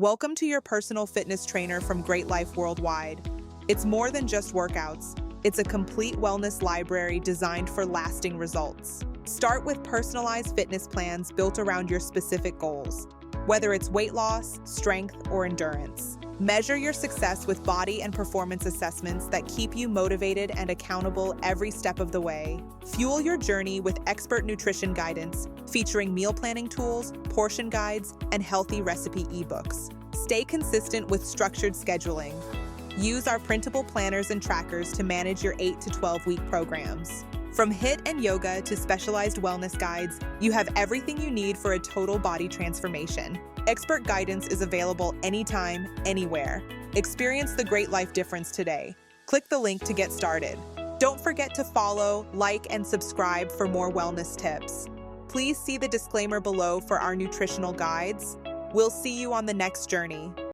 Welcome to your personal fitness trainer from GreatLife Worldwide. It's more than just workouts. It's a complete wellness library designed for lasting results. Start with personalized fitness plans built around your specific goals, whether it's weight loss, strength, or endurance. Measure your success with body and performance assessments that keep you motivated and accountable every step of the way. Fuel your journey with expert nutrition guidance, featuring meal planning tools, portion guides, and healthy recipe ebooks. Stay consistent with structured scheduling. Use our printable planners and trackers to manage your 8 to 12-week programs. From HIIT and yoga to specialized wellness guides, you have everything you need for a total body transformation. Expert guidance is available anytime, anywhere. Experience the GreatLife difference today. Click the link to get started. Don't forget to follow, like, and subscribe for more wellness tips. Please see the disclaimer below for our nutritional guides. We'll see you on the next journey.